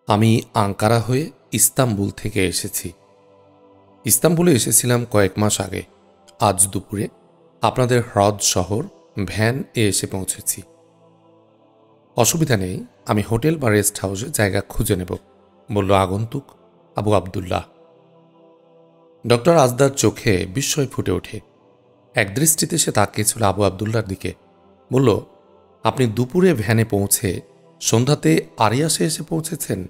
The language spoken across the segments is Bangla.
আমি আঙ্কারা হয়ে ইস্তাম্বুল থেকে এসেছি। ইস্তাম্বুলে এসেছিলাম কয়েক মাস আগে। আজ দুপুরে আপনাদের হ্রদ শহর ভ্যান এসে পৌঁছেছি। অসুবিধা নেই, আমি হোটেল বা রেস্ট হাউসে জায়গা খুঁজে নেব, বলল আগন্তুক আবু আবদুল্লাহ। ডক্টর আজদার চোখে বিস্ময় ফুটে ওঠে। একদৃষ্টিতে সে তাকিয়েছিল আবু আবদুল্লার দিকে। বলল, আপনি দুপুরে ভ্যানে পৌঁছে সন্ধ্যাতে আরিয়াসে এসে পৌঁছেছেন?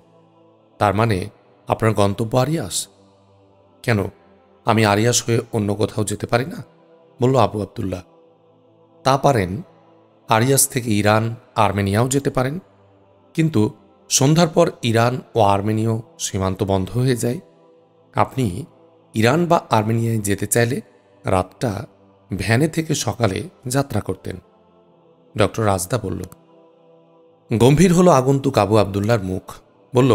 তার মানে আপনার গন্তব্য আরিয়াস? কেন, আমি আরিয়াস হয়ে অন্য কোথাও যেতে পারি না? বলল আবু আবদুল্লাহ। তা পারেন, আরিয়াস থেকে ইরান, আর্মেনিয়াও যেতে পারেন, কিন্তু সন্ধ্যার পর ইরান ও আর্মেনীয় সীমান্ত বন্ধ হয়ে যায়। আপনি ইরান বা আর্মেনিয়ায় যেতে চাইলে রাতটা ভ্যানে থেকে সকালে যাত্রা করতেন। ডক্টর রাজদা বলল। গম্ভীর হলো আগন্তুক আবু আবদুল্লার মুখ। বলল,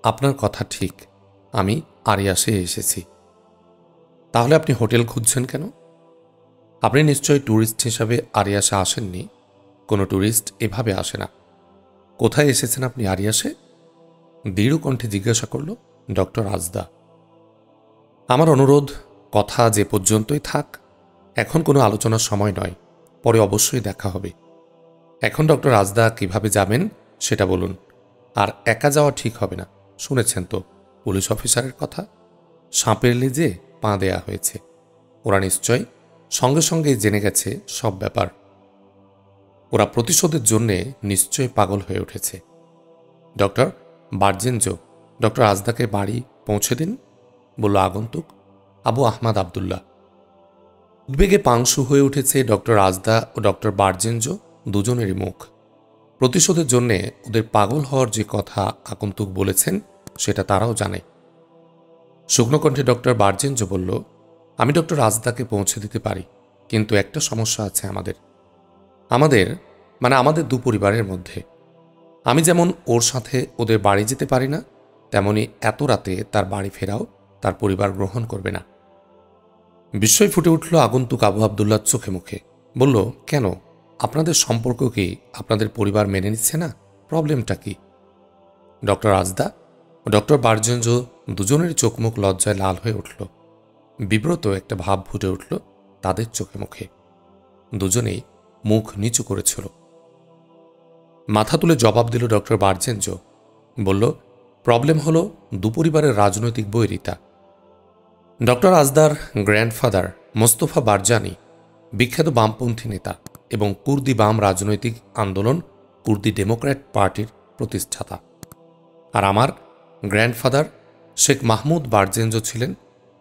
আপনার কথা ঠিক, আমি আরিয়াসে এসেছি। তাহলে আপনি হোটেল খুঁজছেন কেন? আপনি নিশ্চয়ই ট্যুরিস্ট হিসাবে আরিয়াসে আসেননি। কোনো ট্যুরিস্ট এভাবে আসে না। কোথায় এসেছেন আপনি আরিয়াসে? দৃঢ় কণ্ঠে জিজ্ঞাসা করল ডক্টর রাজদা। আমার অনুরোধ, কথা যে পর্যন্তই থাক। এখন কোনো আলোচনার সময় নয়, পরে অবশ্যই দেখা হবে। এখন ডক্টর রাজদা কিভাবে যাবেন সেটা বলুন। আর একা যাওয়া ঠিক হবে না। শুনেছেন তো পুলিশ অফিসারের কথা, সাপের লেজে পা দেয়া হয়েছে। ওরা নিশ্চয় সঙ্গে সঙ্গে জেনে গেছে সব ব্যাপার। ওরা প্রতিশোধের জন্যে নিশ্চয় পাগল হয়ে উঠেছে। ডক্টর বার্জেনজো, ডক্টর রাজদাকে বাড়ি পৌঁছে দিন, বলল আগন্তুক আবু আহমদ আবদুল্লাহ। উদ্বেগে পাংশু হয়ে উঠেছে ডক্টর রাজদা ও ডক্টর বার্জেনজো দুজনেরই মুখ। প্রতিশোধের জন্যে ওদের পাগল হওয়ার যে কথা আগন্তুক বলেছেন সেটা তারাও জানে। শুকনো কণ্ঠে ডক্টর বার্জেনজো বলল, আমি ডক্টর রাজদাকে পৌঁছে দিতে পারি, কিন্তু একটা সমস্যা আছে আমাদের দু পরিবারের মধ্যে। আমি যেমন ওর সাথে ওদের বাড়ি যেতে পারি না, তেমনি এত রাতে তার বাড়ি ফেরাও তার পরিবার গ্রহণ করবে না। বিস্ময় ফুটে উঠল আগন্তুক আবু আবদুল্লার চোখে মুখে। বলল, কেন, আপনাদের সম্পর্ক কি আপনাদের পরিবার মেনে নিচ্ছে না? প্রবলেমটা কি? ডক্টর রাজদা ও ডক্টর বার্জেনজো দুজনের চোখ মুখ লজ্জায় লাল হয়ে উঠল। বিব্রত একটা ভাব ফুটে উঠল তাদের চোখে মুখে। দুজনেই মুখ নিচু করেছিল। মাথা তুলে জবাব দিল ডক্টর বার্জেনজো। বলল, প্রবলেম হলো দুপরিবারের রাজনৈতিক বৈরিতা। ডক্টর আজদার গ্র্যান্ডফাদার মোস্তফা বারজানি বিখ্যাত বামপন্থী নেতা এবং কুর্দি বাম রাজনৈতিক আন্দোলন কুর্দি ডেমোক্র্যাট পার্টির প্রতিষ্ঠাতা। আর আমার গ্র্যান্ডফাদার শেখ মাহমুদ বারজেনজো ছিলেন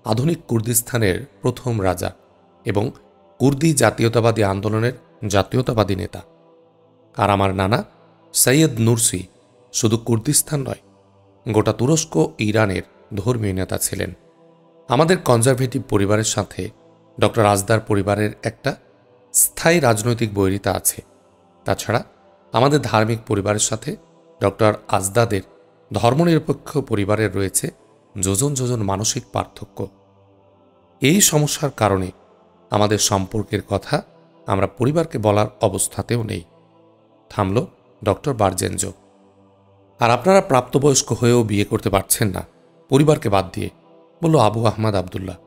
আধুনিক কুর্দিস্তানের প্রথম রাজা এবং কুর্দি জাতীয়তাবাদী আন্দোলনের জাতীয়তাবাদী নেতা। আর আমার নানা সৈয়দ নুরসি শুধু কুর্দিস্তান নয়, গোটা তুরস্ক ইরানের ধর্মীয় নেতা ছিলেন। আমাদের কনজারভেটিভ পরিবারের সাথে ডক্টর আজদার পরিবারের একটা স্থায়ী রাজনৈতিক বৈরিতা আছে। তাছাড়া আমাদের ধার্মিক পরিবারের সাথে ডক্টর আজদাদের ধর্মনিরপেক্ষ পরিবারের রয়েছে যোজন যোজন মানসিক পার্থক্য। এই সমস্যার কারণে আমাদের সম্পর্কের কথা আমরা পরিবারকে বলার অবস্থাতেও নেই। থামল ডক্টর বারজেনজো। আর আপনারা প্রাপ্তবয়স্ক হয়েও বিয়ে করতে পারছেন না, পরিবারকে বাদ দিয়ে, বলল আবু আহমদ আবদুল্লাহ।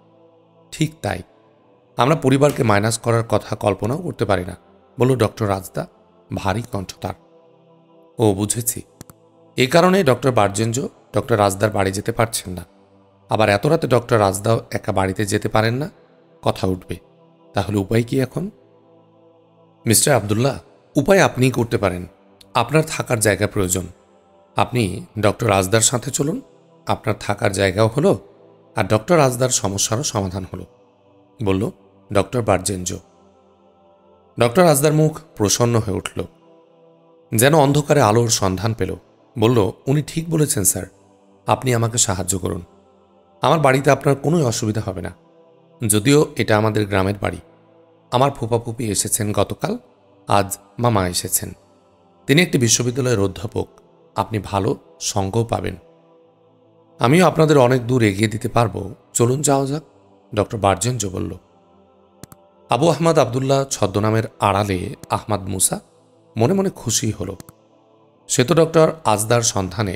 ঠিক তাই, আমরা পরিবারকে মাইনাস করার কথা কল্পনাও করতে পারি না, বলল ডক্টর রাজদা ভারী কণ্ঠ তার। ও বুঝেছি, এ কারণে ডক্টর বার্জেনজো ডক্টর রাজদার বাড়ি যেতে পারছেন না। আবার এত রাতে ডক্টর রাজদাও একা বাড়িতে যেতে পারেন না, কথা উঠবে। তাহলে উপায় কি এখন? মিস্টার আবদুল্লাহ, উপায় আপনিই করতে পারেন। আপনার থাকার জায়গা প্রয়োজন। আপনি ডক্টর রাজদার সাথে চলুন, আপনার থাকার জায়গাও হলো আর ডক্টর রাজদার সমস্যারও সমাধান হলো, বলল ডক্টর বার্জেনজো। ডক্টর রাজদার মুখ প্রসন্ন হয়ে উঠল, যেন অন্ধকারে আলোর সন্ধান পেল। বলল, উনি ঠিক বলেছেন স্যার, আপনি আমাকে সাহায্য করুন। আমার বাড়িতে আপনার কোনো অসুবিধা হবে না, যদিও এটা আমাদের গ্রামের বাড়ি। আমার ফুপাফুপি এসেছেন গতকাল, আজ মামা এসেছেন। তিনি একটি বিশ্ববিদ্যালয়ের অধ্যাপক, আপনি ভালো সঙ্গও পাবেন। আমিও আপনাদের অনেক দূর এগিয়ে দিতে পারবো, চলুন যাওয়া যাক, ডক্টর বার্জেনজো বলল। আবু আহমদ আবদুল্লাহ ছদ্মনামের আড়ালে আহমদ মুসা মনে মনে খুশি হল। সে তো ডক্টর আজদার সন্ধানে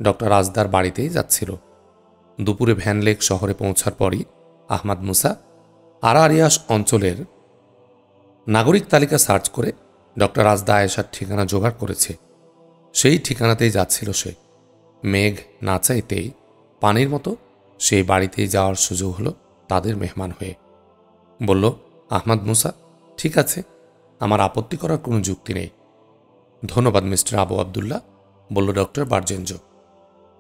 ডক্টর রাজদার বাড়িতেই যাচ্ছিল। দুপুরে ভ্যান লেক শহরে পৌঁছার পরই আহমাদ মুসা আরারিয়াস অঞ্চলের নাগরিক তালিকা সার্চ করে ডক্টর রাজদা আয়েশার ঠিকানা জোগাড় করেছে। সেই ঠিকানাতেই যাচ্ছিল সে। মেঘ না চাইতেই পানির মতো সেই বাড়িতেই যাওয়ার সুযোগ হলো তাদের মেহমান হয়ে। বলল, আহমাদ মুসা, ঠিক আছে, আমার আপত্তি করার কোনো যুক্তি নেই। ধন্যবাদ মিস্টার আবু আবদুল্লাহ, বলল ডক্টর বার্জেনজো।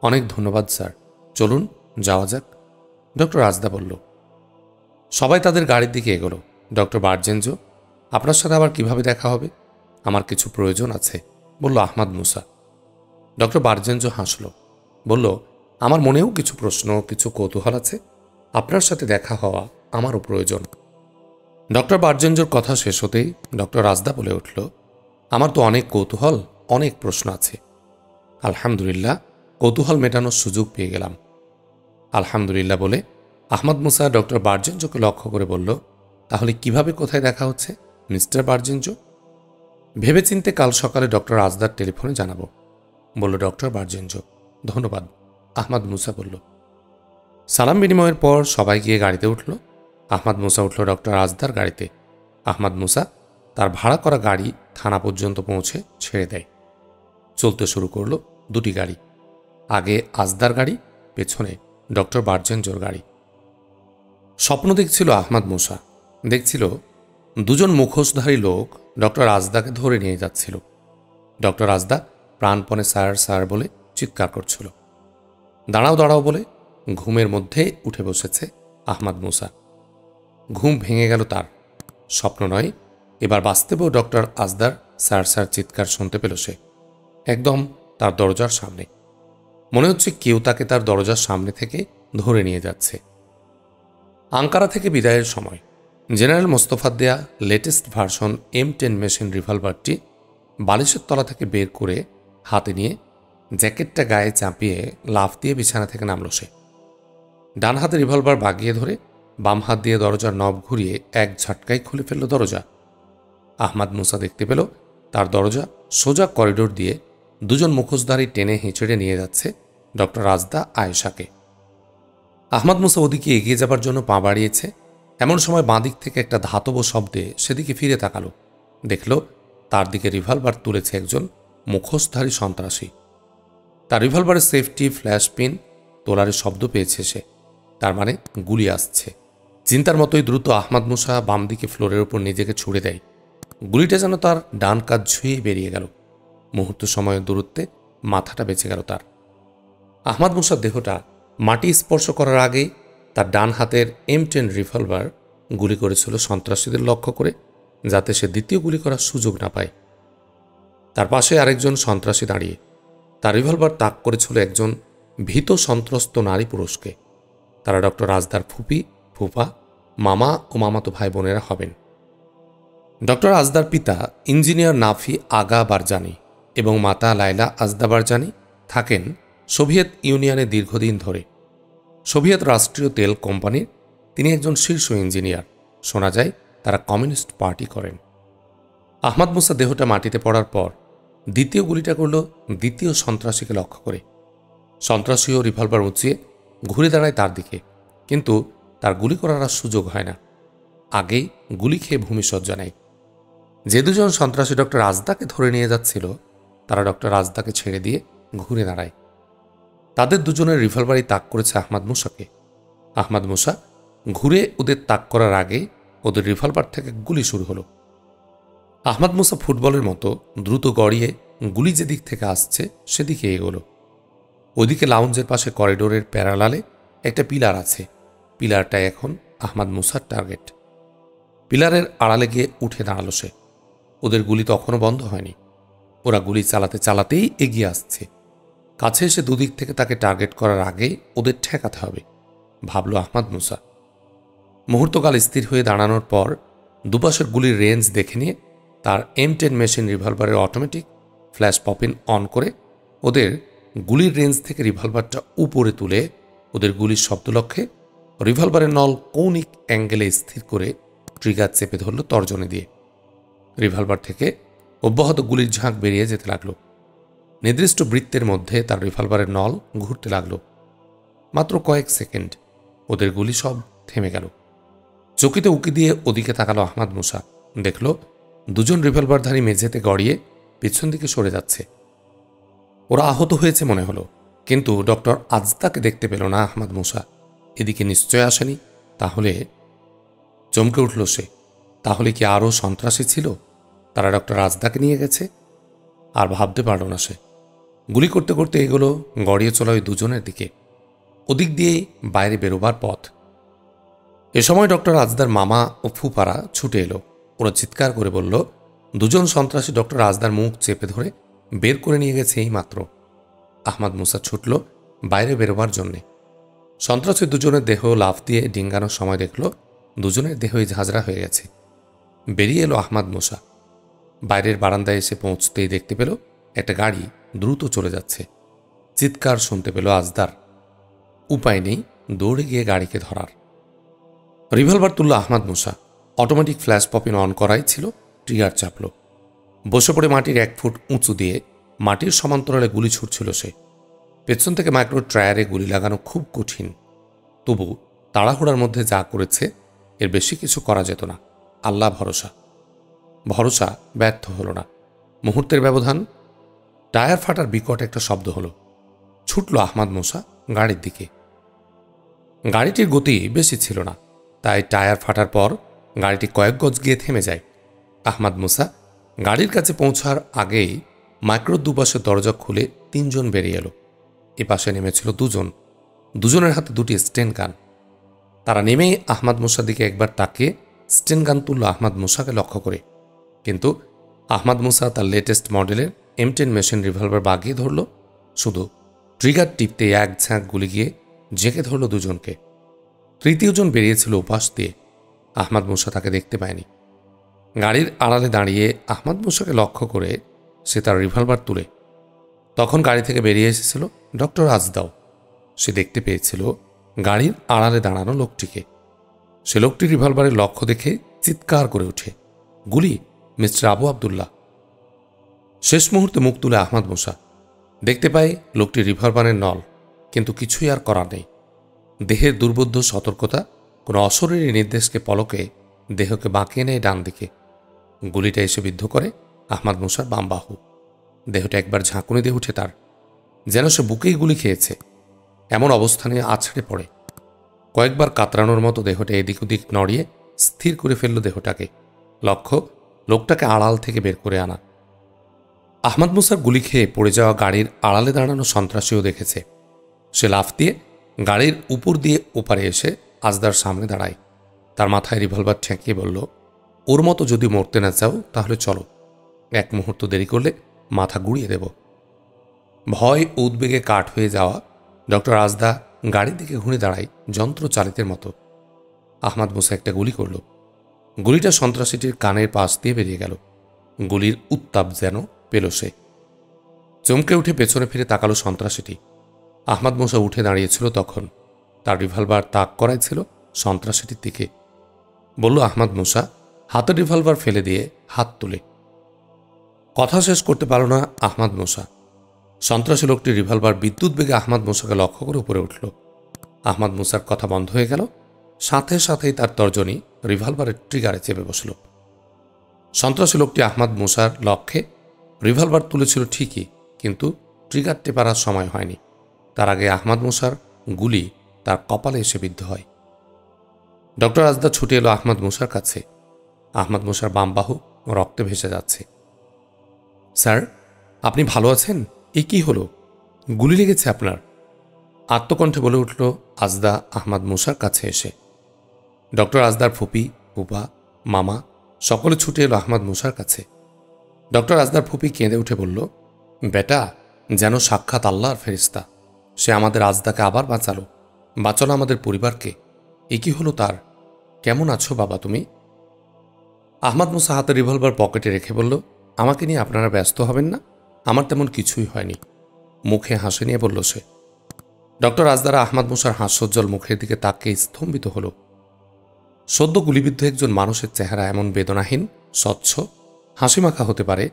অনেক ধন্যবাদ স্যার, চলুন যাওয়া যাক, ডক্টর রাজদা বলল। সবাই তাদের গাড়ির দিকে এগোলো। ডক্টর বার্জেনজো, আপনার সাথে আবার কিভাবে দেখা হবে? আমার কিছু প্রয়োজন আছে, বলল আহমাদ মুসা। ডক্টর বার্জেনজো হাসল, বলল, আমার মনেও কিছু প্রশ্ন, কিছু কৌতূহল আছে। আপনার সাথে দেখা হওয়া আমারও প্রয়োজন। ডক্টর বার্জেনজোর কথা শেষ হতেই ডক্টর রাজদা বলে উঠল, আমার তো অনেক কৌতূহল, অনেক প্রশ্ন আছে। আলহামদুলিল্লাহ, কৌতূহল মেটানোর সুযোগ পেয়ে গেলাম। আলহামদুলিল্লাহ বলে আহমাদ মুসা ডক্টর বার্জেনজোকে লক্ষ্য করে বলল, তাহলে কিভাবে, কোথায় দেখা হচ্ছে মিস্টার বার্জেনজো? ভেবেচিন্তে কাল সকালে ডক্টর রাজদার টেলিফোনে জানাবো, বলল ডক্টর বার্জেনজো। ধন্যবাদ, আহমাদ মুসা বলল। সালাম বিনিময়ের পর সবাই গিয়ে গাড়িতে উঠল। আহমাদ মুসা উঠল ডক্টর রাজদার গাড়িতে। আহমাদ মুসা তার ভাড়া করা গাড়ি থানা পর্যন্ত পৌঁছে ছেড়ে দেয়। চলতে শুরু করল দুটি গাড়ি, আগে আজদার গাড়ি, পেছনে ডক্টর বার্জেনজোর গাড়ি। স্বপ্ন দেখছিল আহমাদ মুসা, দেখছিল দুজন মুখোশধারী লোক ডক্টর রাজদাকে ধরে নিয়ে যাচ্ছিল। ডক্টর রাজদা প্রাণপণে স্যার স্যার বলে চিৎকার করছিল। দাঁড়াও দাঁড়াও বলে ঘুমের মধ্যে উঠে বসেছে আহমাদ মুসা। ঘুম ভেঙে গেল তার। স্বপ্ন নয়, এবার বাস্তবেও ডক্টর আজদার স্যার স্যার চিৎকার শুনতে পেল সে, একদম তার দরজার সামনে। মনে হচ্ছে কেউ তাকে তার দরজার সামনে থেকে ধরে নিয়ে যাচ্ছে। আঙ্কারা থেকে বিদায়ের সময় জেনারেল মোস্তফার দেয়া লেটেস্ট ভার্সন M10 মেশিন রিভলভারটি বালিশের তলা থেকে বের করে হাতে নিয়ে জ্যাকেটটা গায়ে চাপিয়ে লাফ দিয়ে বিছানা থেকে নামল সে। ডান হাতে রিভলভার বাগিয়ে ধরে বাম হাত দিয়ে দরজার নব ঘুরিয়ে এক ঝটকায় খুলে ফেলল দরজা। আহমাদ মুসা দেখতে পেল তার দরজা সোজা করিডোর দিয়ে দুজন মুখোশধারী টেনে হেঁচড়ে নিয়ে যাচ্ছে ডক্টর রাজদা আয়েশাকে। আহমাদ মুসা ওদিকে এগিয়ে যাবার জন্য পা বাড়িয়েছে, এমন সময় বাঁদিক থেকে একটা ধাতব শব্দে সেদিকে ফিরে তাকালো। দেখল তার দিকে রিভলভার তুলেছে একজন মুখোশধারী সন্ত্রাসী। তার রিভলভারের সেফটি ফ্ল্যাশ পিন তোলারের শব্দ পেয়েছে সে, তার মানে গুলি আসছে। চিন্তার মতোই দ্রুত আহমাদ মুসা বাম দিকে ফ্লোরের উপর নিজেকে ছুড়ে দেয়। গুলিটা যেন তার ডান কাঁধ ছুঁয়ে বেরিয়ে গেল। মুহূর্ত সময়ের দূরত্বে মাথাটা বেঁচে গেল তার। আহমাদ মুসার দেহটা মাটি স্পর্শ করার আগেই তার ডান হাতের M10 রিভলভার গুলি করেছিল সন্ত্রাসীদের লক্ষ্য করে, যাতে সে দ্বিতীয় গুলি করার সুযোগ না পায়। তার পাশে আরেকজন সন্ত্রাসী দাঁড়িয়ে, তার রিভলভার তাক করেছিল একজন ভীত সন্ত্রস্ত নারী পুরুষকে। তারা ডক্টর রাজদার ফুপি, ফুফা, মামা ও মামাতো ভাই বোনেরা হবেন। ডক্টর আজদার পিতা ইঞ্জিনিয়ার নাফি আগা বারজানি এবং মাতা লাইলা আজদা বারজানি থাকেন সোভিয়েত ইউনিয়নে দীর্ঘদিন ধরে। সোভিয়েত রাষ্ট্রীয় তেল কোম্পানির তিনি একজন শীর্ষ ইঞ্জিনিয়ার। শোনা যায় তারা কমিউনিস্ট পার্টি করেন। আহমাদ মুসা দেহটা মাটিতে পড়ার পর দ্বিতীয় গুলিটা করল দ্বিতীয় সন্ত্রাসীকে লক্ষ্য করে। সন্ত্রাসীও রিভলভার উঁচিয়ে ঘুরে দাঁড়ায় তার দিকে, কিন্তু তার গুলি করার আর সুযোগ হয় না। আগেই গুলি খেয়ে ভূমিসজ্জা নেয়। যে দুজন সন্ত্রাসী ডক্টর রাজদাকে ধরে নিয়ে যাচ্ছিল তারা ডক্টর রাজদাকে ছেড়ে দিয়ে ঘুরে দাঁড়ায়। তাদের দুজনের রিভলভারই তাক করেছে আহমাদ মুসাকে। আহমাদ মুসা ঘুরে ওদের তাক করার আগে ওদের রিভলভার থেকে গুলি শুরু হলো। আহমাদ মুসা ফুটবলের মতো দ্রুত গড়িয়ে গুলি যেদিক থেকে আসছে সেদিকে এগোলো। ওইদিকে লাউঞ্জের পাশে করিডোরের প্যারালালে একটা পিলার আছে। পিলারটা এখন আহমাদ মুসার টার্গেট। পিলারের আড়ালে গিয়ে উঠে দাঁড়ালো সে। ওদের গুলি তখনও বন্ধ হয়নি। ওরা গুলি চালাতে চালাতেই এগিয়ে আসছে। কাছে এসে দুদিক থেকে তাকে টার্গেট করার আগে ওদের ঠেকাতে হবে, ভাবল আহমাদ মুসা। মুহূর্তকাল স্থির হয়ে দাঁড়ানোর পর দুপাশের গুলির রেঞ্জ দেখে নিয়ে তার M10 মেশিন রিভলভারের অটোমেটিক ফ্ল্যাশ পপিন অন করে ওদের গুলির রেঞ্জ থেকে রিভলভারটা উপরে তুলে ওদের গুলির শব্দলক্ষ্যে রিভলভারের নল কৌণিক অ্যাঙ্গেলে স্থির করে ট্রিগার চেপে ধরল তর্জনী দিয়ে। রিভলভার থেকে অব্যাহত গুলির ঝাঁক বেরিয়ে যেতে লাগল। নির্দিষ্ট বৃত্তের মধ্যে তার রিভলভারের নল ঘুরতে লাগল। মাত্র কয়েক সেকেন্ড, ওদের গুলি সব থেমে গেল। চকিতে উকি দিয়ে ওদিকে তাকালো আহমাদ মুসা। দেখল দুজন রিভলভারধারী মেঝেতে গড়িয়ে পিছন দিকে সরে যাচ্ছে। ওরা আহত হয়েছে মনে হলো, কিন্তু ডক্টর আজদাকে দেখতে পেল না আহমাদ মুসা। এদিকে নিশ্চয় আসেনি। তাহলে চমকে উঠল সে। তাহলে কি আরও সন্ত্রাসী ছিল? তারা ডক্টর আজদাকে নিয়ে গেছে? আর ভাবতে পারল না সে। গুলি করতে করতে এগুলো গড়িয়ে চলা ওই দুজনের দিকে, ওদিক দিয়েই বাইরে বেরোবার পথ। এ সময় ডক্টর আজদার মামা ও ফুপারা ছুটে এলো। ওরা চিৎকার করে বলল, দুজন সন্ত্রাসী ডক্টর আজদার মুখ চেপে ধরে বের করে নিয়ে গেছে এই মাত্র। আহমাদ মুসা ছুটল বাইরে বেরোবার জন্যে। সন্ত্রাসী দুজনের দেহ লাফ দিয়ে ডিঙ্গানোর সময় দেখল দুজনের দেহই ঝাঁঝরা হয়ে গেছে। বেরিয়ে এলো আহমাদ মুসা। বাইরের বারান্দায় এসে পৌঁছতেই দেখতে পেল একটা গাড়ি দ্রুত চলে যাচ্ছে। চিৎকার শুনতে পেল আজদার। উপায় নেই দৌড়ে গিয়ে গাড়িকে ধরার। রিভলভার তুলল আহমাদ মুসা। অটোমেটিক ফ্ল্যাশ পপিন অন করাই ছিল, ট্রিগার চাপল। বসে পড়ে মাটির 1 ফুট উঁচু দিয়ে মাটির সমান্তরালে গুলি ছুটছিল সে। পেছন থেকে মাইক্রো ট্রায়ারে গুলি লাগানো খুব কঠিন। তবু তাড়াহুড়ার মধ্যে যা করেছে এর বেশি কিছু করা যেত না। আল্লাহ ভরসা। ভরসা ব্যর্থ হল না। মুহূর্তের ব্যবধান। টায়ার ফাটার বিকট একটা শব্দ হলো। ছুটল আহমাদ মুসা গাড়ির দিকে। গাড়িটির গতি বেশি ছিল না, তাই টায়ার ফাটার পর গাড়িটি কয়েক গজ গিয়ে থেমে যায়। আহমাদ মুসা গাড়ির কাছে পৌঁছার আগেই মাইক্রোর দুপাশের দরজা খুলে 3 জন বেরিয়ে এলো। এপাশে নেমেছিল দুজনের হাতে 2টি স্টেন গান। তারা নেমেই আহমাদ মুসার দিকে একবার তাকিয়ে স্টেন গান তুলল আহমাদ মুসাকে লক্ষ্য করে। কিন্তু আহমাদ মুসা তার লেটেস্ট মডেলের M10 মেশিন রিভলভার বাগিয়ে ধরল। শুধু ট্রিগার টিপতে এক ঝাঁক গুলি গিয়ে জেঁকে ধরল দুজনকে। তৃতীয় জন বেরিয়েছিল উপাস দিয়ে। আহমাদ মুসা তাকে দেখতে পায়নি। গাড়ির আড়ালে দাঁড়িয়ে আহমাদ মুসাকে লক্ষ্য করে সে তার রিভলভার তুলে। তখন গাড়ি থেকে বেরিয়ে এসেছিল ডক্টর আজদাও। সে দেখতে পেয়েছিল গাড়ির আড়ালে দাঁড়ানো লোকটিকে। সে লোকটি রিভলভারের লক্ষ্য দেখে চিৎকার করে ওঠে, গুলি মিস্টার আবু আবদুল্লাহ। শেষ মুহূর্তে মুখ তুলে আহমাদ মুসা দেখতে পায় লোকটি রিভলভারের নল, কিন্তু কিছুই আর করার নেই। দেহের দুর্বোধ্য সতর্কতা কোনো অশরীরী নির্দেশকে পলকে দেহকে বাঁকিয়ে নেয় ডান দিকে। গুলিটা এসে বিদ্ধ করে আহমাদ মুসার বাম বাহু। দেহটা একবার ঝাঁকুনি দিয়ে উঠে তার, যেন সে বুকেই গুলি খেয়েছে। এমন অবস্থানে আছড়ে পড়ে। কয়েকবার কাতরানোর মতো দেহটা এদিক ওদিক নড়িয়ে স্থির করে ফেলল দেহটাকে। লক্ষ্য লোকটাকে আড়াল থেকে বের করে আনা। আহমাদ মুসার গুলি খেয়ে পড়ে যাওয়া গাড়ির আড়ালে দাঁড়ানো সন্ত্রাসীও দেখেছে। সে লাফ দিয়ে গাড়ির উপর দিয়ে ওপারে এসে আজদার সামনে দাঁড়ায়। তার মাথায় রিভলভার ঠেকিয়ে বলল, ওর মতো যদি মরতে না চাও তাহলে চলো। 1 মুহূর্ত দেরি করলে মাথা গুড়িয়ে দেব। ভয় উদ্বেগে কাঠ হয়ে যাওয়া ডক্টর আজদা গাড়ির দিকে ঘুরে দাঁড়ায় যন্ত্রচালিতের মতো। আহমাদ মুসা একটা গুলি করল। গুলিটা সন্ত্রাসীটির কানের পাশ দিয়ে বেরিয়ে গেল। গুলির উত্তাপ যেন পেল সে। চমকে উঠে পেছনে ফিরে তাকালো সন্ত্রাসীটি। আহমাদ মুসা উঠে দাঁড়িয়েছিল তখন। তার রিভলভার তাক করাই ছিল সন্ত্রাসীটির দিকে। বলল আহমাদ মুসা, হাতের রিভলভার ফেলে দিয়ে হাত তুলে। কথা শেষ করতে পারল না আহমাদ মুসা। সন্ত্রাসী লোকটি রিভলভার বিদ্যুৎ বেগে আহমাদ মুসাকে লক্ষ্য করে উপরে উঠল। আহমাদ মুসার কথা বন্ধ হয়ে গেল। সাথে সাথেই তার তর্জনী রিভলভারের ট্রিগারে চেপে বসল। সন্ত্রাসী লোকটি আহমাদ মুসার লক্ষ্যে রিভলভার তুলেছিল ঠিকই, কিন্তু ট্রিগার টেপার সময় হয়নি। তার আগে আহমাদ মুসার গুলি তার কপালে এসে বিদ্ধ হয়। ডক্টর আজদা ছুটে এলো আহমাদ মুসার কাছে। আহমাদ মুসার বাম বাহু রক্তে ভেসে যাচ্ছে। স্যার, আপনি ভালো আছেন? এ কি হলো? গুলি লেগেছে আপনার? আত্মকণ্ঠে বলে উঠল আজদা আহমাদ মুসার কাছে এসে। ডক্টর আজদার ফুপি, ফুপা, মামা সকলে ছুটে এলো আহমাদ মুসার কাছে। ডক্টর আজদার ফুপি কেঁদে উঠে বলল, বেটা যেন সাক্ষাৎ আল্লাহর ফেরেশতা। সে আমাদের আজদাকে আবার বাঁচালো আমাদের পরিবারকে। এ কি হলো তার? কেমন আছো বাবা তুমি? আহমাদ মুসা হাতের রিভলভার পকেটে রেখে বলল, আমাকে নিয়ে আপনারা ব্যস্ত হবেন না, আমার তেমন কিছুই হয়নি। মুখে হাসি নিয়ে বলল সে। ডক্টর আজদারা আহমাদ মুসার হাস্যোজ্জ্বল মুখের দিকে তাকিয়ে স্তম্ভিত হল। সদ্য গুলিবিদ্ধ একজন মানুষের চেহারা এমন বেদনাহীন, স্বচ্ছ, হাসিমাখা হতে পারে,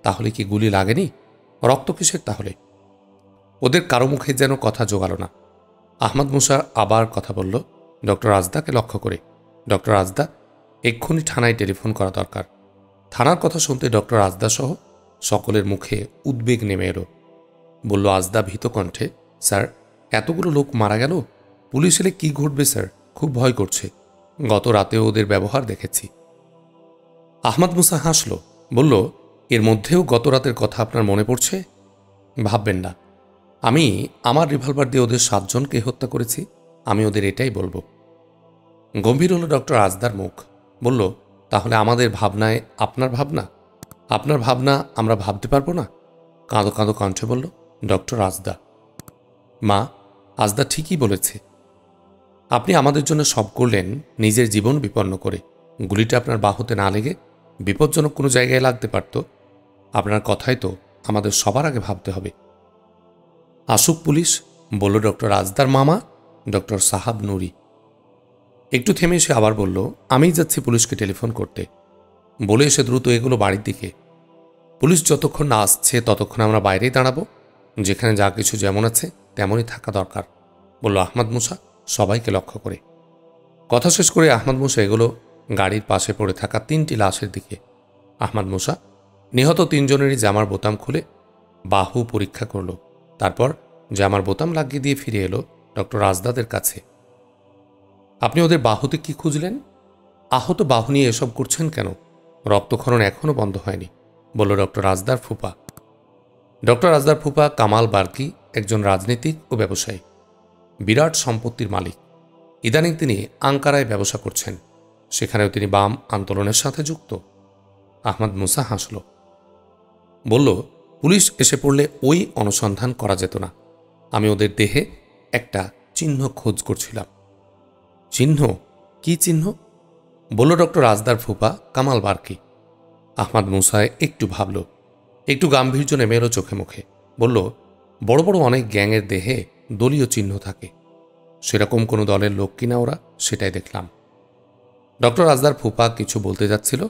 তাহলে কি গুলি লাগেনি? রক্ত কিসের তাহলে? ওদের কারো মুখে যেন কথা জোগাল না। আহমদ মুসা আবার কথা বলল ডক্টর রাজদাকে লক্ষ্য করে, ডক্টর রাজদা, এক্ষুনি থানায় টেলিফোন করা দরকার। থানার কথা শুনতে ডক্টর রাজদা সহ সকলের মুখে উদ্বেগ নেমে এলো। বলল আজদা ভীত কণ্ঠে, স্যার, এতগুলো লোক মারা গেল, পুলিশ এলে কি ঘটবে স্যার? খুব ভয় করছে। গত রাতেও ওদের ব্যবহার দেখেছি। আহমদ মুসা হাসল, বলল, এর মধ্যেও গত রাতের কথা আপনার মনে পড়ছে? ভাববেন না, আমি আমার রিভলভার দিয়ে ওদের 7 জনকে হত্যা করেছি। আমি ওদের এটাই বলবো। গম্ভীর হল ডক্টর রাজদার মুখ। বলল, তাহলে আমাদের ভাবনায় আপনার ভাবনা? আপনার ভাবনা আমরা ভাবতে পারবো না? কাঁদো কাঁদো কণ্ঠে বলল ডক্টর রাজদা। মা, আজদা ঠিকই বলেছে। আপনি আমাদের জন্য সব করলেন নিজের জীবন বিপন্ন করে। গুলিটা আপনার বাহুতে না লেগে বিপজ্জনক কোনো জায়গায় লাগতে পারত। আপনার কথাই তো আমাদের সবার আগে ভাবতে হবে। আসুক পুলিশ, বলল ডক্টর রাজদার মামা ডক্টর সাহাব নুরি। একটু থেমে এসে আবার বলল, আমিই যাচ্ছি পুলিশকে টেলিফোন করতে। বলে এসে দ্রুত এগুলো বাড়ির দিকে। পুলিশ যতক্ষণ না আসছে ততক্ষণ আমরা বাইরেই দাঁড়াবো। যেখানে যা কিছু যেমন আছে তেমনই থাকা দরকার, বলল আহমদ মুসা সবাইকে লক্ষ্য করে। কথা শেষ করে আহমদ মুসা এগুলো গাড়ির পাশে পড়ে থাকা 3টি লাশের দিকে। আহমদ মুসা নিহত 3 জনেরই জামার বোতাম খুলে বাহু পরীক্ষা করল। তারপর জামার বোতাম লাগিয়ে দিয়ে ফিরে এলো ডক্টর রাজদাদের কাছে। আপনি ওদের বাহুতে কি খুঁজলেন? আহত বাহু নিয়ে এসব করছেন কেন? রক্তক্ষরণ এখনও বন্ধ হয়নি, বলল ডক্টর রাজদার ফুপা। ডক্টর রাজদার ফুপা কামাল বার্কি একজন রাজনীতিক ও ব্যবসায়ী, বিরাট সম্পত্তির মালিক। ইদানিং তিনি আঙ্কারায় ব্যবসা করছেন। সেখানেও তিনি বাম আন্দোলনের সাথে যুক্ত। আহমদ মুসা হাসল, বলল, পুলিশ এসে পড়লে ওই অনুসন্ধান করা যেত না। আমি ওদের দেহে একটা চিহ্ন খোঁজ করছিলাম। চিহ্ন? কি চিহ্ন? বলল ডক্টর রাজদার ফুপা কামাল বার্কি। আহমদ মুসায় একটু ভাবল, একটু গাম্ভীর্য নেমে এলো চোখে মুখে। বলল, বড় বড় অনেক গ্যাংয়ের দেহে দলীয় চিহ্ন থাকে। সেরকম কোনো দলের লোক কিনা ওরা, সেটাই দেখলাম। ডক্টর রাজদার ফুপা কিছু বলতে যাচ্ছিল,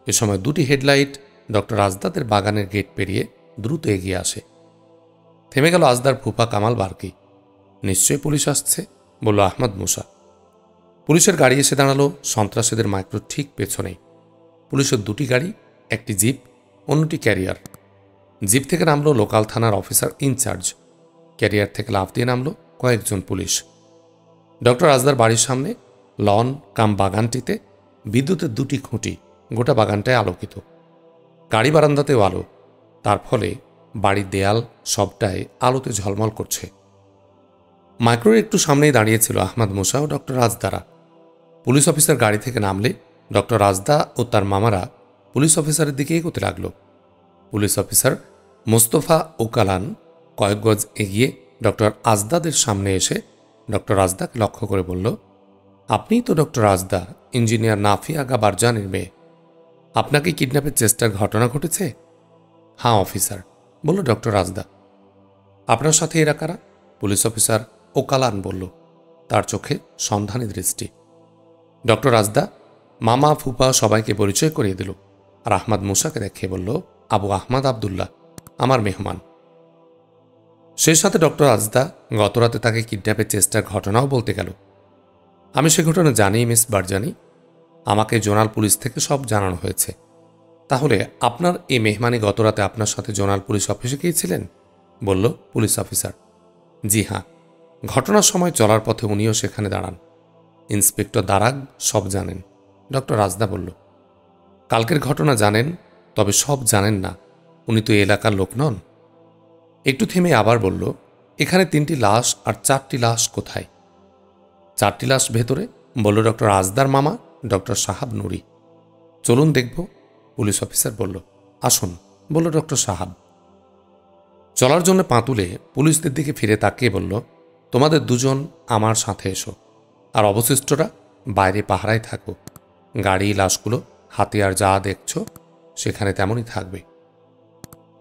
এ সময় 2টি হেডলাইট ডক্টর রাজদাদের বাগানের গেট পেরিয়ে দ্রুত এগিয়ে আসে। থেমে গেল আজদার ফুপা কামাল বার্কি। নিশ্চয়ই পুলিশ আসছে, বলল আহমদ মুসা। পুলিশের গাড়ি এসে দাঁড়ালো সন্ত্রাসীদের মাইক্রো ঠিক পেছনেই। পুলিশের 2টি গাড়ি, একটি জিপ, অন্যটি ক্যারিয়ার। জিপ থেকে নামলো লোকাল থানার অফিসার ইনচার্জ। ক্যারিয়ার থেকে লাফ দিয়ে নামলো কয়েকজন পুলিশ। ডক্টর রাজদার বাড়ির সামনে লন কাম বাগানটিতে বিদ্যুতের 2টি খুঁটি, গোটা বাগানটায় আলোকিত। গাড়ি বারান্দাতেও আলো, তার ফলে বাড়ির দেয়াল সবটাই আলোতে ঝলমল করছে। মাইক্রোর একটু সামনেই দাঁড়িয়েছিল আহমদ মুসা ও ডক্টর রাজদারা। পুলিশ অফিসার গাড়ি থেকে নামলে ডক্টর রাজদা ও তার মামারা পুলিশ অফিসারের দিকে এগোতে লাগল। পুলিশ অফিসার মোস্তফা ওকালান কয়েক গজ এগিয়ে ডক্টর আজদাদের সামনে এসে ডক্টর রাজদাকে লক্ষ্য করে বলল, আপনিই তো ডক্টর রাজদা, ইঞ্জিনিয়ার নাফি আগা বারজানের মেয়ে। আপনাকে কিডন্যাপের চেষ্টার ঘটনা ঘটেছে? হ্যাঁ অফিসার, বলল ডক্টর রাজদা। আপনার সাথে এরা কারা? পুলিশ অফিসার ওকালান বলল, তার চোখে সন্ধানী দৃষ্টি। ডক্টর রাজদা মামা ফুপা সবাইকে পরিচয় করিয়ে দিল, আর আহমদ মুসাকে দেখিয়ে বলল, আবু আহমদ আবদুল্লাহ, আমার মেহমান। সেই সাথে ডক্টর রাজদা গতরাতে তাকে কিডন্যাপের চেষ্টার ঘটনাও বলতে গেল। আমি সে ঘটনা জানি মিস বারজানি, আমাকে জোনাল পুলিশ থেকে সব জানানো হয়েছে। তাহলে আপনার এই মেহমানি গতরাতে আপনার সাথে জোনাল পুলিশ অফিসে গিয়েছিলেন? বলল পুলিশ অফিসার। জি হ্যাঁ, ঘটনার সময় চলার পথে উনিও সেখানে দাঁড়ান। ইন্সপেক্টর দারাগ সব জানেন, ডক্টর রাজদা বলল। কালকের ঘটনা জানেন, তবে সব জানেন না। উনি তো এলাকার লোক নন। একটু থেমে আবার বলল, এখানে 3টি লাশ আর 4টি লাশ কোথায়? 4টি লাশ ভেতরে, বলল ডক্টর রাজদার মামা ডক্টর সাহাব নুরি। চলুন দেখব, পুলিশ অফিসার বলল। আসুন, বলল ডক্টর সাহাব। চলার জন্য পা তুলে পুলিশদের দিকে ফিরে তাকিয়ে বলল, তোমাদের 2 জন আমার সাথে এসো, আর অবশিষ্টরা বাইরে পাহারায় থাকো। গাড়ি, লাশগুলো, হাতিয়ার যা দেখছ সেখানে তেমনই থাকবে।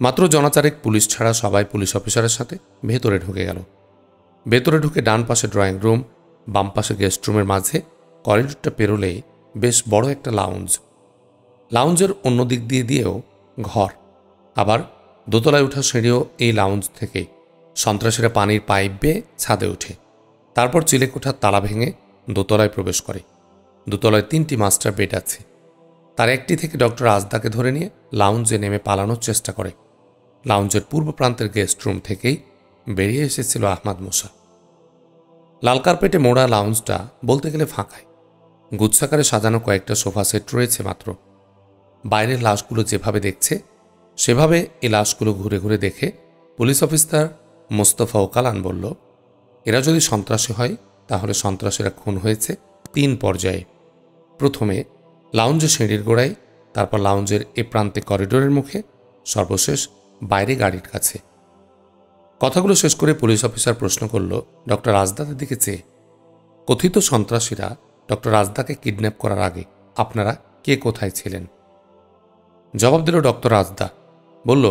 মাত্র জনাচারেক পুলিশ ছাড়া সবাই পুলিশ অফিসারের সাথে ভেতরে ঢুকে গেল। ভেতরে ঢুকে ডান পাশে ড্রয়িং রুম, বাম পাশে গেস্ট রুমের মাঝে করিডোরটা পেরোলে বেশ বড় একটা লাউঞ্জ। লাউঞ্জের অন্য দিক দিয়েও ঘর, আবার দোতলায় ওঠা সিঁড়িও এই লাউঞ্জ থেকে। সন্ত্রাসীরা পানির পাইপ বেয়ে ছাদে ওঠে, তারপর চিলেকোঠার তালা ভেঙে দোতলায় প্রবেশ করে। দোতলায় 3টি মাস্টার বেড আছে। তার একটি থেকে ডক্টর আজদাকে ধরে নিয়ে লাউঞ্জে নেমে পালানোর চেষ্টা করে। লাউঞ্জের পূর্ব প্রান্তের গেস্ট রুম থেকেই বেরিয়ে এসেছিল আহমাদ মুসা। লাল কার্পেটে মোড়া লাউঞ্জটা বলতে গেলে ফাঁকায়। গুচ্ছাকারে সাজানো কয়েকটা সোফা সেট রয়েছে মাত্র। বাইরের লাশগুলো যেভাবে দেখছে সেভাবে এই লাশগুলো ঘুরে ঘুরে দেখে পুলিশ অফিসার মোস্তফা ওকালান বলল, এরা যদি সন্ত্রাসী হয় তাহলে সন্ত্রাসীরা খুন হয়েছে 3 পর্যায়ে। প্রথমে লাউঞ্জের সিঁড়ির গোড়ায়, তারপর লাউঞ্জের এ প্রান্তে করিডোরের মুখে, সর্বশেষ বাইরে গাড়ির কাছে। কথাগুলো শেষ করে পুলিশ অফিসার প্রশ্ন করল ডক্টর আজদাদের দিকে চেয়ে, কথিত সন্ত্রাসীরা ডক্টর আজদাকে কিডন্যাপ করার আগে আপনারা কে কোথায় ছিলেন? জবাব দিল ডক্টর আজদা। বলল,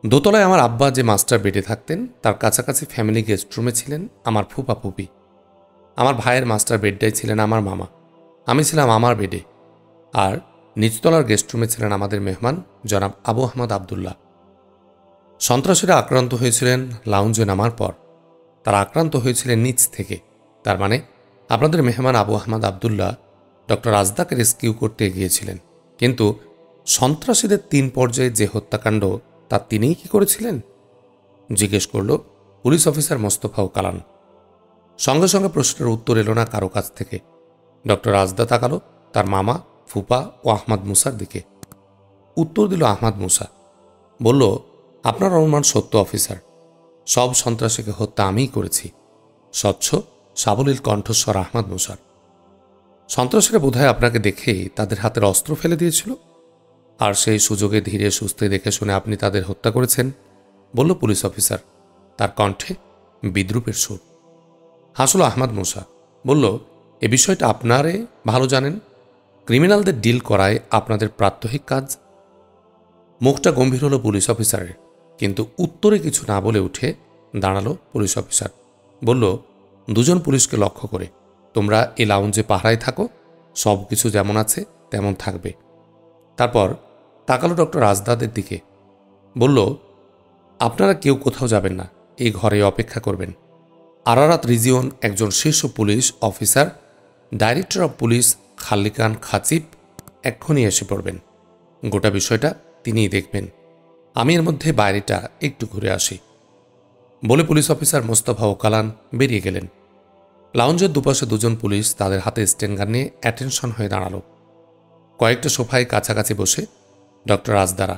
দোতলায় আমার আব্বা যে মাস্টার বেডে থাকতেন তার কাছাকাছি ফ্যামিলি গেস্ট রুমে ছিলেন আমার ফুপা ফুপি। আমার ভাইয়ের মাস্টার বেডটাই ছিলেন আমার মামা। আমি ছিলাম আমার বেডে। আর নিচতলার গেস্ট রুমে ছিলেন আমাদের মেহমান জনাব আবু আহমদ আবদুল্লাহ। সন্ত্রাসীরা আক্রান্ত হয়েছিলেন লাউঞ্জে নামার পর। তারা আক্রান্ত হয়েছিলেন নিচ থেকে। তার মানে আপনাদের মেহমান আবু আহমদ আবদুল্লাহ ডক্টর আজদাকে রেস্কিউ করতে গিয়েছিলেন, কিন্তু সন্ত্রাসীদের 3 পর্যায়ে যে হত্যাকাণ্ড তা তিনিই কি করেছিলেন? জিজ্ঞেস করল পুলিশ অফিসার মোস্তফা ওকালান। সঙ্গে সঙ্গে প্রশ্নের উত্তর এলো না কারো কাছ থেকে। ডক্টর আজদা তাকালো তার মামা, ফুপা ও আহমাদ মুসার দিকে। উত্তর দিল আহমাদ মুসা। বলল, আপনার অনুমান সত্য অফিসার। সব সন্ত্রাসীকে হত্যা আমিই করেছি। স্বচ্ছ সাবলীল কণ্ঠস্বর আহমাদ মুসার। সন্ত্রাসীরা বোধহয় আপনাকে দেখেই তাদের হাতের অস্ত্র ফেলে দিয়েছিল, আর সেই সুযোগে ধীরে সুস্থে দেখে শুনে আপনি তাদের হত্যা করেছেন, বলল পুলিশ অফিসার। তার কণ্ঠে বিদ্রুপের সুর। হাসল আহমাদ মুসা। বলল, এ বিষয়টা আপনারে ভালো জানেন। ক্রিমিনালদের ডিল করায় আপনাদের প্রাত্যহিক কাজ। মুখটা গম্ভীর হলো পুলিশ অফিসারের, কিন্তু উত্তরে কিছু না বলে উঠে দাঁড়ালো পুলিশ অফিসার। বলল, 2 জন পুলিশকে লক্ষ্য করে, তোমরা এই লাউঞ্জে পাহারায় থাকো, সব কিছু যেমন আছে তেমন থাকবে। তারপর তাকালো ডক্টর আজদাদের দিকে। বলল, আপনারা কেউ কোথাও যাবেন না, এই ঘরে অপেক্ষা করবেন। আরারাত রিজিয়ন একজন শীর্ষ police officer, director of police খালিকান খাচিব এক্ষুনি এসে পড়বেন। গোটা বিষয়টা তিনিই দেখবেন। আমি এর মধ্যে বাইরেটা একটু ঘুরে আসি, বলে পুলিশ অফিসার মোস্তফা ওকালান বেরিয়ে গেলেন। লাউঞ্জের দুপাশে 2 জন পুলিশ তাদের হাতে স্টেনগান নিয়ে অ্যাটেনশন হয়ে দাঁড়ালো। কয়েকটা সোফায় কাছাকাছি বসে ডক্টর আজদারা।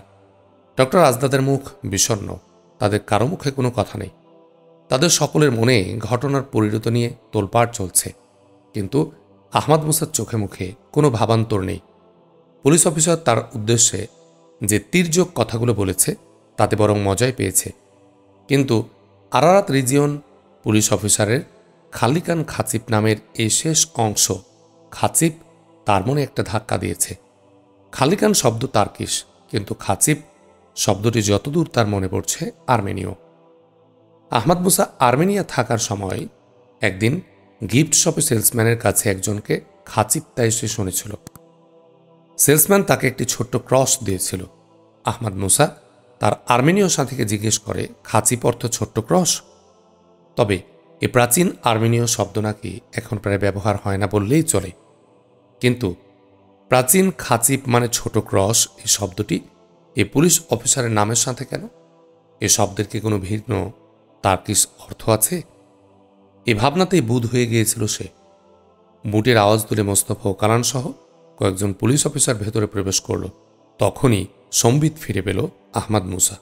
ডক্টর আজদাদের মুখ বিষণ্ণ। তাদের কারো মুখে কোনো কথা নেই। তাদের সকলের মনে ঘটনার পরিণতি নিয়ে তোলপাড় চলছে, কিন্তু আহমাদ মুসার চোখে মুখে কোনো ভাবান্তর নেই। পুলিশ অফিসার তার উদ্দেশ্যে যে তীর্যক কথাগুলো বলেছে তাতে বরং মজাই পেয়েছে, কিন্তু আরারাত রিজিয়ন পুলিশ অফিসারের খালিকান খাচিব নামের এই শেষ অংশ, খাচিব, তার মনে একটা ধাক্কা দিয়েছে। খালিকান শব্দ তার্কিশ, কিন্তু খাচিব শব্দটি যতদূর তার মনে পড়ছে আর্মেনীয়। আহমাদ মুসা আর্মেনিয়া থাকার সময় একদিন গিফট শপে সেলসম্যানের কাছে একজনকে খাচিব তাই সে শুনেছিল। সেলসম্যান তাকে একটি ছোট্ট ক্রস দিয়েছিল। আহমাদ মুসা তার আর্মেনীয় সাথীকে জিজ্ঞেস করে, খাচিব অর্থ ছোট্ট ক্রস? তবে এ প্রাচীন আর্মেনীয় শব্দ নাকি এখন প্রায় ব্যবহার হয় না বললেই চলে। কিন্তু প্রাচীন খাচিব মানে ছোট ক্রস এই শব্দটি এই পুলিশ অফিসারের নামের সাথে কেন? এ শব্দের কি কোনো ভিন্ন তার্কিশ অর্থ আছে? এ ভাবনাতেই বুধ হয়ে গিয়েছিল সে। বুটের আওয়াজ তুলে মোস্তফা ওকালান সহ কয়েকজন পুলিশ অফিসার ভেতরে প্রবেশ করল। তখনই সম্বিত ফিরে পেল আহমাদ মুসা।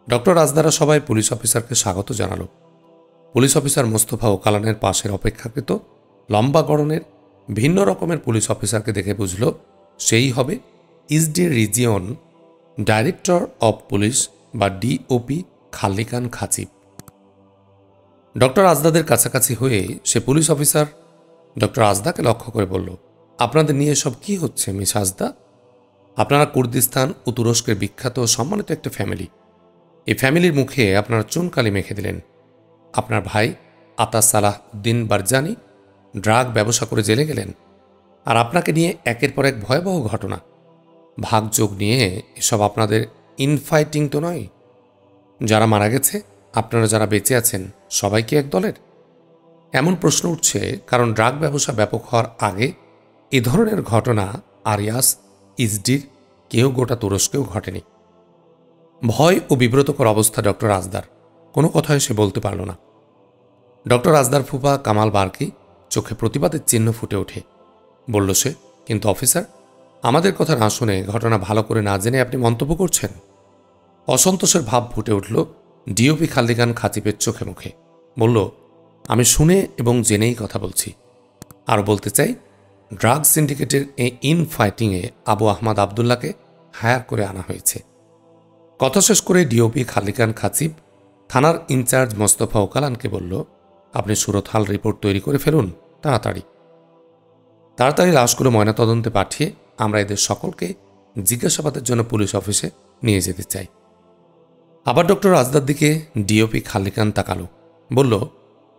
ডক্টর আজদারা সবাই পুলিশ অফিসারকে স্বাগত জানালো। পুলিশ অফিসার মোস্তফা ওকালানের পাশের অপেক্ষাকৃত লম্বা গড়নের ভিন্ন রকমের পুলিশ অফিসারকে দেখে বুঝল সেই হবে ইসডি রিজিয়ন ডাইরেক্টর অব পুলিশ বা ডিওপি খালিকান খাচিব। ডক্টর আজদাদের কাছাকাছি হয়ে সে পুলিশ অফিসার ডক্টর আজদাকে লক্ষ্য করে বলল, আপনাদের নিয়ে সব কি হচ্ছে মিস আজদা? আপনারা কুর্দিস্তান ও তুরস্কের বিখ্যাত সম্মানিত একটা ফ্যামিলি। এই ফ্যামিলির মুখে আপনারা চুনকালি মেখে দিলেন। আপনার ভাই আতা সালাহ উদ্দিন বারজানি ড্রাগ ব্যবসা করে জেলে গেলেন, আর আপনাকে নিয়ে একের পর এক ভয়াবহ ঘটনা। ভাগযোগ নিয়ে এসব আপনাদের ইনফাইটিং তো নয়? যারা মারা গেছে, আপনারা যারা বেঁচে আছেন, সবাই কি এক দলের? এমন প্রশ্ন উঠছে কারণ ড্রাগ ব্যবসা ব্যাপক হওয়ার আগে এ ধরনের ঘটনা আরিয়াস, ইসডির কেউ গোটা তুরস্কেও ঘটেনি। ভয় ও বিব্রতকর অবস্থা ডক্টর রাজদার। কোনো কথাই সে বলতে পারল না। ডক্টর রাজদার ফুফা কামাল বার্কি চোখে প্রতিবাদের চিহ্ন ফুটে ওঠে। বলল সে, কিন্তু অফিসার, আমাদের কথা না শুনে, ঘটনা ভালো করে না জেনে আপনি মন্তব্য করছেন। অসন্তোষের ভাব ফুটে উঠল ডিওপি খালিকান খাতিবের চোখে মুখে। বলল, আমি শুনে এবং জেনেই কথা বলছি। আর বলতে চাই, ড্রাগ সিন্ডিকেটের এই ইনফাইটিংয়ে আবু আহমদ আবদুল্লাহকে হায়ার করে আনা হয়েছে। কথা শেষ করে ডিওপি খালিকান খাতিব থানার ইনচার্জ মোস্তফা ওকালানকে বলল, আপনি সুরতহাল রিপোর্ট তৈরি করে ফেলুন তাড়াতাড়ি। তাড়াতাড়ি লাশগুলো ময়নাতদন্তে পাঠিয়ে আমরা এদের সকলকে জিজ্ঞাসাবাদের জন্য পুলিশ অফিসে নিয়ে যেতে চাই। আবার ডক্টর রাজদার দিকে ডিওপি খালিকান তাকালো। বলল,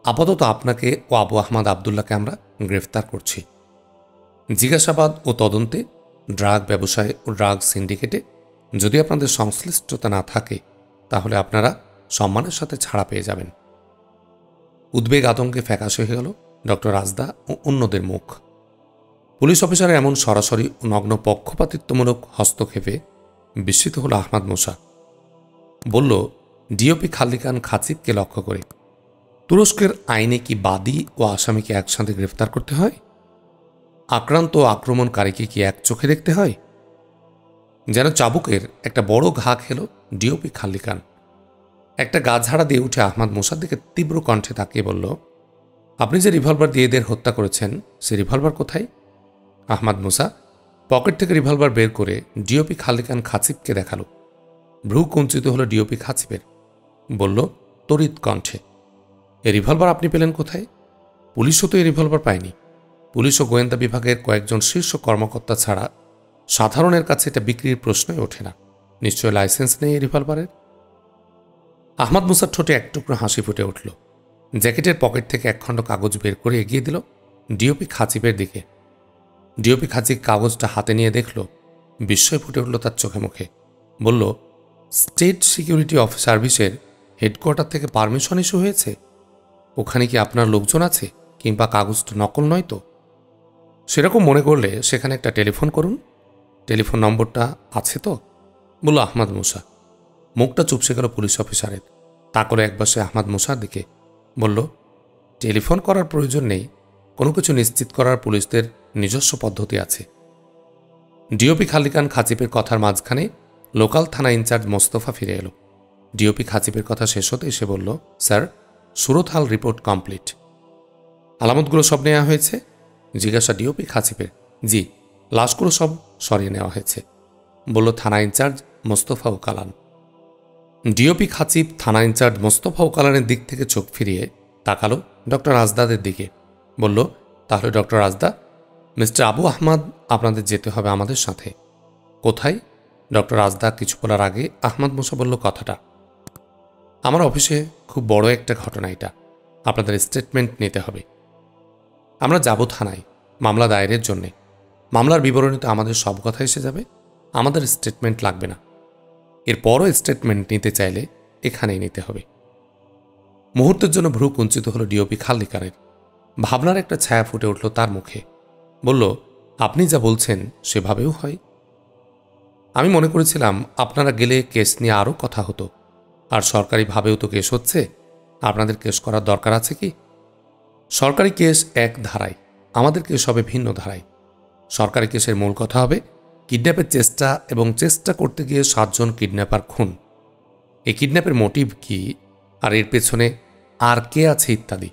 আপাতত আপনাকে ও আবু আহমদ আবদুল্লাহকে আমরা গ্রেফতার করছি। জিজ্ঞাসাবাদ ও তদন্তে ড্রাগ ব্যবসায় ও ড্রাগ সিন্ডিকেটে যদি আপনাদের সংশ্লিষ্টতা না থাকে, তাহলে আপনারা সম্মানের সাথে ছাড়া পেয়ে যাবেন। উদ্বেগ আতঙ্কে ফ্যাকাশে হয়ে গেল ডক্টর রাজদা ও অন্যদের মুখ। পুলিশ অফিসারের এমন সরাসরি ও নগ্ন পক্ষপাতিত্বমূলক হস্তক্ষেপে বিস্মিত হল আহমদ মুসা। বলল, ডিওপি খালিকান খাতিবকে লক্ষ্য করে, তুরস্কের আইনে কি বাদী ও আসামিকে একসাথে গ্রেফতার করতে হয়? আক্রান্ত ও আক্রমণকারীকে কি এক চোখে দেখতে হয়? যেন চাবুকের একটা বড় ঘা খেল ডিওপি খালিকান। একটা গা ঝাড়া দিয়ে উঠে আহমদ মুসার দিকে তীব্র কণ্ঠে তাকিয়ে বলল, আপনি যে রিভলভার দিয়ে এদের হত্যা করেছেন, সে রিভলভার কোথায়? আহমদ মুসা পকেট থেকে রিভলভার বের করে ডিওপি খালিকান খাতিবকে দেখালো। ভ্রু কুঞ্চিত হল ডিওপি খাতিবের। বলল তড়িৎ কণ্ঠে, এ রিভলভার আপনি পেলেন কোথায়? পুলিশও তো এই রিভলভার পায়নি। পুলিশ ও গোয়েন্দা বিভাগের কয়েকজন শীর্ষ কর্মকর্তা ছাড়া সাধারণের কাছে এটা বিক্রির প্রশ্নই ওঠে না। নিশ্চয় লাইসেন্স নেই এই রিভলভারের। আহমদ মুসার ঠোঁটে এক টুকরো হাসি ফুটে উঠল। জ্যাকেটের পকেট থেকে একখণ্ড কাগজ বের করে এগিয়ে দিল ডিওপি খাতিবের দিকে। ডিওপি খাতিব কাগজটা হাতে নিয়ে দেখল। বিস্ময় ফুটে উঠল তার চোখে মুখে। বলল, স্টেট সিকিউরিটি অফ সার্ভিসের হেডকোয়ার্টার থেকে পারমিশন ইস্যু হয়েছে? ওখানে কি আপনার লোকজন আছে? কিংবা কাগজটা নকল নয় তো? সেরকম মনে করলে সেখানে একটা টেলিফোন করুন। টেলিফোন নম্বরটা আছে তো? বলল আহমদ মুসা। মুখটা চুপসে গেল পুলিশ অফিসারের। তা করে একবার সে আহমদ মুসার দিকে বলল, টেলিফোন করার প্রয়োজন নেই। কোনো কিছু নিশ্চিত করার পুলিশদের নিজস্ব পদ্ধতি আছে। ডিওপি খালিকান খাতিবের কথার মাঝখানে লোকাল থানা ইনচার্জ মোস্তফা ফিরে এলো। ডিওপি খাতিবের কথা শেষ হতে এসে বলল, স্যার, সুরতহাল রিপোর্ট কমপ্লিট। আলামতগুলো সব নেওয়া হয়েছে? জিজ্ঞাসা ডিওপি খাতিবের। জি, লাশগুলো সব সরিয়ে নেওয়া হয়েছে, বলল থানা ইনচার্জ মোস্তফা ওকালান। ডিওপি খাতিব থানা ইনচার্জ মোস্তফা ওকালানের দিক থেকে চোখ ফিরিয়ে তাকালো ডক্টর রাজদাদের দিকে। বলল, তাহলে ডক্টর রাজদা, মিস্টার আবু আহমদ, আপনাদের যেতে হবে আমাদের সাথে। কোথায়? ডক্টর রাজদা কিছু বলার আগে আহমদ মুসা বলল কথাটা। আমার অফিসে খুব বড় একটা ঘটনা এটা, আপনাদের স্টেটমেন্ট নিতে হবে। আমরা যাব থানায় মামলা দায়েরের জন্যে। মামলার বিবরণীতে আমাদের সব কথা এসে যাবে, আমাদের স্টেটমেন্ট লাগবে না। এরপরও স্টেটমেন্ট নিতে চাইলে এখানেই নিতে হবে। মুহূর্তের জন্য ভ্রু কুঞ্চিত হল ডিওপি খালিকানের। ভাবনার একটা ছায়া ফুটে উঠল তার মুখে। বলল, আপনি যা বলছেন সেভাবেও হয়। আমি মনে করেছিলাম আপনারা গেলে কেস নিয়ে আরও কথা হতো। আর সরকারিভাবেও তো কেস হচ্ছে, আপনাদের কেস করার দরকার আছে কি? সরকারি কেস এক ধারায়, আমাদের কেস হবে ভিন্ন ধারায়। সরকারি কেসের মূল কথা হবে কিডন্যাপের চেষ্টা এবং চেষ্টা করতে গিয়ে 7 জন কিডন্যাপার খুন। এই কিডন্যাপের মোটিভ কি আর এর পেছনে আর কে আছে ইত্যাদি।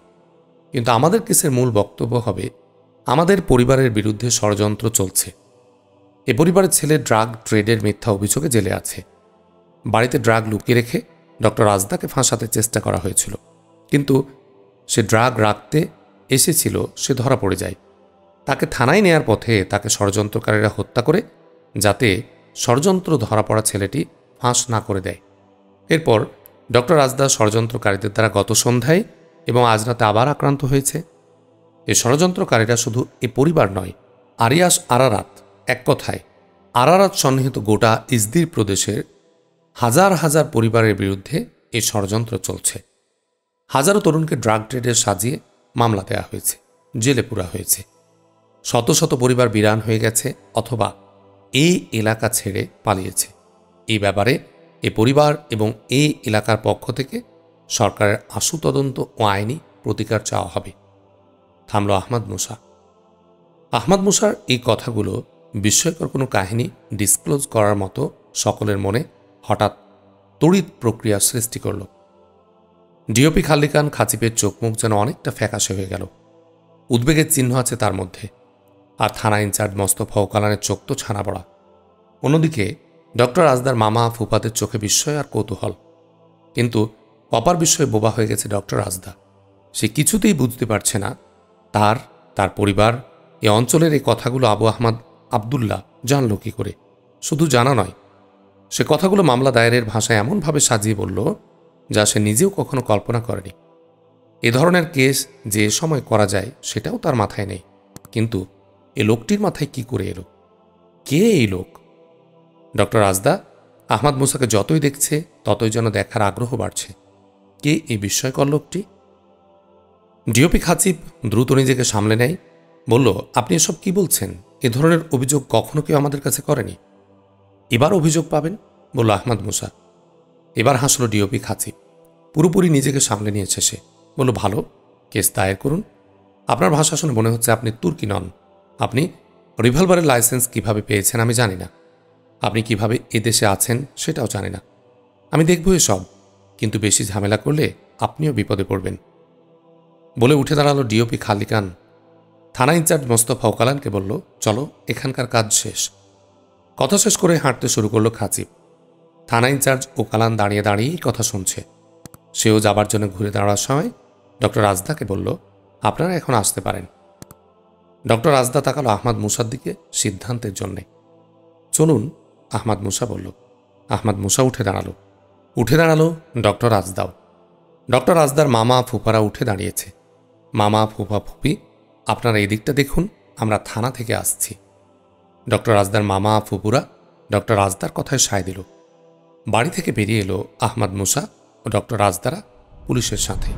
কিন্তু আমাদের কেসের মূল বক্তব্য হবে আমাদের পরিবারের বিরুদ্ধে ষড়যন্ত্র চলছে। এ পরিবারের ছেলে ড্রাগ ট্রেডের মিথ্যা অভিযোগে জেলে আছে। বাড়িতে ড্রাগ লুকিয়ে রেখে ডক্টর রাজদাকে ফাঁসাতে চেষ্টা করা হয়েছিল, কিন্তু সে ড্রাগ রাখতে এসেছিল, সে ধরা পড়ে যায়। তাকে থানায় নেয়ার পথে তাকে ষড়যন্ত্রকারীরা হত্যা করে, যাতে ষড়যন্ত্র ধরা পড়া ছেলেটি ফাঁস না করে দেয়। এরপর ডক্টর রাজদা ষড়যন্ত্রকারীদের দ্বারা গত সন্ধ্যায় এবং আজ রাতে আবার আক্রান্ত হয়েছে। এই ষড়যন্ত্রকারীরা শুধু এ পরিবার নয়, আরিয়াস আরারাত, এক কথায় আরারাত সন্নিহিত গোটা ইসদির প্রদেশের হাজার হাজার পরিবারের বিরুদ্ধে এই ষড়যন্ত্র চলছে। হাজারো তরুণকে ড্রাগ ট্রেডে সাজিয়ে মামলা দেওয়া হয়েছে, জেলে পুরা হয়েছে। শত শত পরিবার বিরান হয়ে গেছে অথবা এই এলাকা ছেড়ে পালিয়েছে। এই ব্যাপারে এ পরিবার এবং এই এলাকার পক্ষ থেকে সরকারের আশু তদন্ত ও আইনি প্রতিকার চাওয়া হবে। থামল আহমদ মুসা। আহমদ মুসার এই কথাগুলো বিস্ময়কর কোনো কাহিনী ডিসক্লোজ করার মতো সকলের মনে হঠাৎ তড়িৎ প্রক্রিয়া সৃষ্টি করল। ডিওপি খালিকান খাচিপের চোখ মুখ যেন অনেকটা ফ্যাকাশে হয়ে গেল। উদ্বেগের চিহ্ন আছে তার মধ্যে। আর থানা ইনচার্জ মোস্তফা ওকালানের চোখ তো ছানা পড়া। অন্যদিকে ডক্টর রাজদার মামা ফুফাদের চোখে বিস্ময় আর কৌতূহল। কিন্তু অপার বিষয়ে বোবা হয়ে গেছে ডক্টর রাজদা। সে কিছুতেই বুঝতে পারছে না তার পরিবার এ অঞ্চলের এই কথাগুলো আবু আহমদ আবদুল্লাহ জানল কি করে। শুধু জানা নয়, সে কথাগুলো মামলা দায়েরের ভাষায় এমনভাবে সাজিয়ে বলল যা সে নিজেও কখনো কল্পনা করেনি। এ ধরনের কেস যে সময় করা যায় সেটাও তার মাথায় নেই। কিন্তু এ লোকটির মাথায় কি করে এলো? কে এই লোক? ডক্টর রাজদা আহমদ মুসাকে যতই দেখছে ততই যেন দেখার আগ্রহ বাড়ছে। কে এই বিস্ময়কর লোকটি? ডিওপি খাচিব দ্রুত নিজেকে সামলে নেয়, বলল, আপনি এসব কি বলছেন? এ ধরনের অভিযোগ কখনো কেউ আমাদের কাছে করেনি। এবার অভিযোগ পাবেন, বলল আহমদ মুসা। এবার হাসল ডিওপি খাচিব। পুরোপুরি নিজেকে সামলে নিয়েছে সে। বলল, ভালো, কেস দায়ের করুন। আপনার ভাষা শুনে মনে হচ্ছে আপনি তুর্কি নন। আপনি রিভলভারের লাইসেন্স কিভাবে পেয়েছেন আমি জানি না। আপনি কিভাবে এদেশে আছেন সেটাও জানি না। আমি দেখব এসব, কিন্তু বেশি ঝামেলা করলে আপনিও বিপদে পড়বেন। বলে উঠে দাঁড়ালো ডিওপি খালিকান। থানা ইনচার্জ মোস্তফা ওকালানকে বলল, চলো, এখানকার কাজ শেষ। কথা শেষ করে হাঁটতে শুরু করলো খাচিব। থানা ইনচার্জ ওকালান দাঁড়িয়ে দাঁড়িয়েই কথা শুনছে। সেও যাবার জন্য ঘুরে দাঁড়ার সময় ডক্টর রাজদাকে বলল, আপনারা এখন আসতে পারেন। ডক্টর রাজদা তাকালো আহমদ মুসার দিকে সিদ্ধান্তের জন্যে। চলুন, আহমদ মুসা বলল। আহমদ মুসা উঠে দাঁড়ালো ডক্টর রাজদাও। ডক্টর রাজদার মামা ফুফারা উঠে দাঁড়িয়েছে। মামা ফুফা ফুপি, আপনারা এই দিকটা দেখুন, আমরা থানা থেকে আসছি। ডক্টর রাজদার মামা ফুপুরা ডক্টর রাজদার কথায় সায় দিল। বাড়ি থেকে বেরিয়ে এলো আহমদ মুসা ও ডক্টর রাজদারা পুলিশের সাথে।